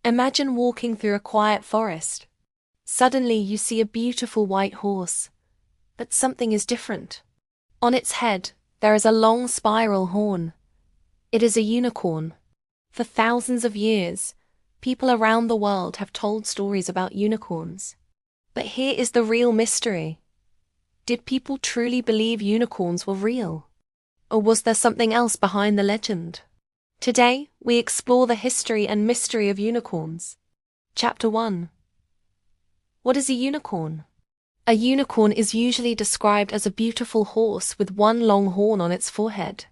Imagine walking through a quiet forest. Suddenly you see a beautiful white horse. But something is different. On its head, there is a long spiral horn. It is a unicorn. For thousands of years, people around the world have told stories about unicorns. But here is the real mystery. Did people truly believe unicorns were real? Or was there something else behind the legend? Today, we explore the history and mystery of unicorns. Chapter 1. What is a unicorn? A unicorn is usually described as a beautiful horse with one long horn on its forehead.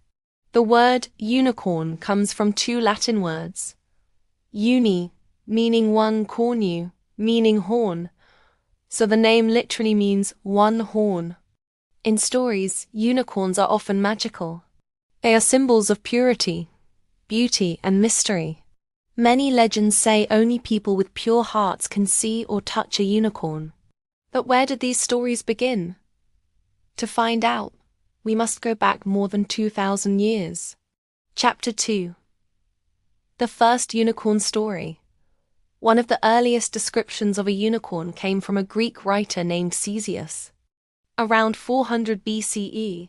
The word unicorn comes from two Latin words. Uni, meaning one, cornu, meaning horn. So the name literally means one horn. In stories, unicorns are often magical. They are symbols of purity, beauty, and mystery. Many legends say only people with pure hearts can see or touch a unicorn. But where did these stories begin? To find out, we must go back more than 2,000 years. Chapter 2. The first unicorn story. One of the earliest descriptions of a unicorn came from a Greek writer named Ctesias. Around 400 BCE,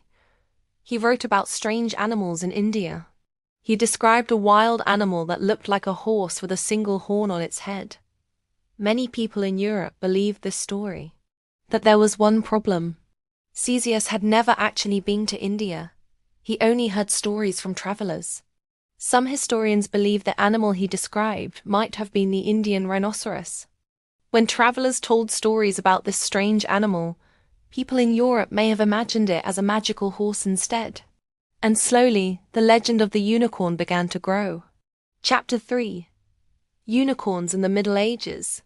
he wrote about strange animals in India. He described a wild animal that looked like a horse with a single horn on its head. Many people in Europe believed this story. But there was one problem. Ctesias had never actually been to India. He only heard stories from travelers. Some historians believe the animal he described might have been the Indian rhinoceros. When travelers told stories about this strange animal, people in Europe may have imagined it as a magical horse instead. And slowly, the legend of the unicorn began to grow. Chapter 3. Unicorns in the Middle Ages.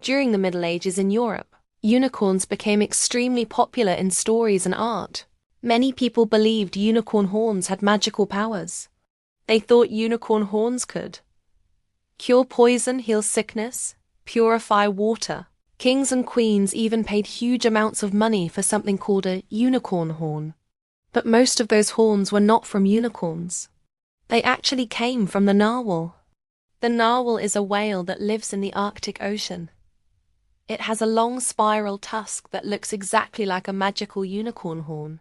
During the Middle Ages in Europe, unicorns became extremely popular in stories and art. Many people believed unicorn horns had magical powers. They thought unicorn horns could cure poison, heal sickness, purify water. Kings and queens even paid huge amounts of money for something called a unicorn horn. But most of those horns were not from unicorns. They actually came from the narwhal. The narwhal is a whale that lives in the Arctic Ocean. It has a long spiral tusk that looks exactly like a magical unicorn horn.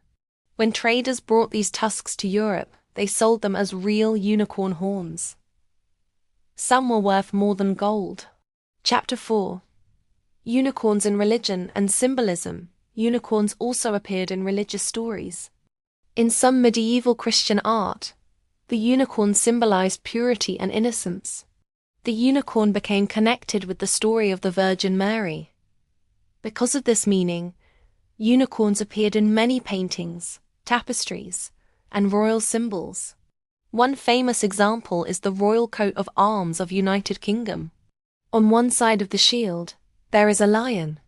When traders brought these tusks to Europe, they sold them as real unicorn horns. Some were worth more than gold. Chapter 4. Unicorns in religion and symbolism. Unicorns also appeared in religious stories. In some medieval Christian art, the unicorn symbolized purity and innocence. The unicorn became connected with the story of the Virgin Mary. Because of this meaning, unicorns appeared in many paintings, tapestries, and royal symbols. One famous example is the royal coat of arms of United Kingdom. On one side of the shield, there is a lion.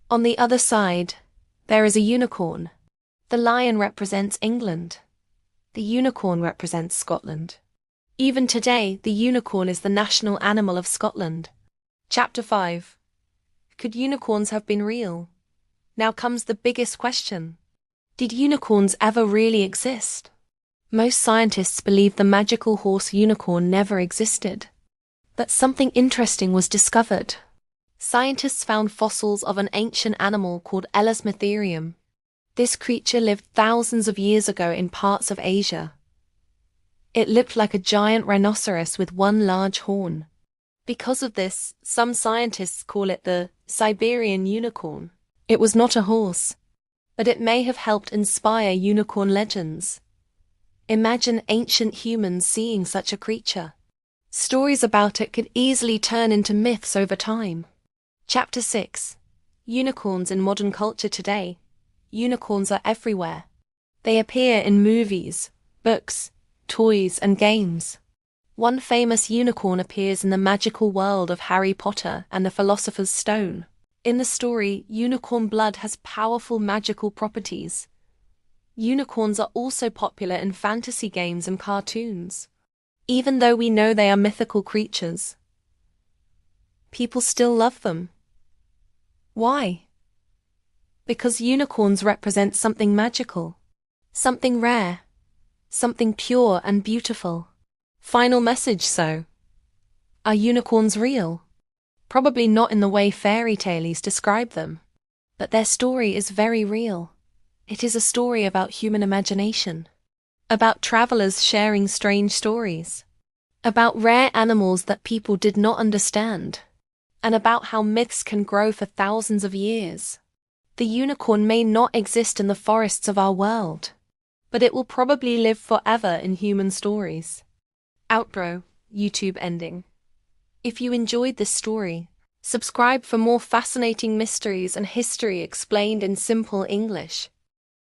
On the other side, there is a unicorn. The lion represents England. The unicorn represents Scotland. Even today, the unicorn is the national animal of Scotland. Chapter 5. Could unicorns have been real? Now comes the biggest question. Did unicorns ever really exist? Most scientists believe the magical horse unicorn never existed. But something interesting was discovered. Scientists found fossils of an ancient animal called Elasmotherium. This creature lived thousands of years ago in parts of Asia. It looked like a giant rhinoceros with one large horn. Because of this, some scientists call it the Siberian unicorn. It was not a horse, but it may have helped inspire unicorn legends. Imagine ancient humans seeing such a creature. Stories about it could easily turn into myths over time. Chapter 6. Unicorns in modern culture today. Unicorns are everywhere. They appear in movies, books, toys, and games. One famous unicorn appears in the magical world of Harry Potter and the Philosopher's Stone. In the story, unicorn blood has powerful magical properties. Unicorns are also popular in fantasy games and cartoons. Even though we know they are mythical creatures, people still love them. Why? Because unicorns represent something magical, something rare, something pure and beautiful. Final message. So, Are unicorns real? Probably not in the way fairy tales describe them. But their story is very real. It is a story about human imagination, about travelers sharing strange stories, about rare animals that people did not understand, and about how myths can grow for thousands of years. The unicorn may not exist in the forests of our world, but it will probably live forever in human stories. Outro, YouTube ending. If you enjoyed this story, subscribe for more fascinating mysteries and history explained in simple English.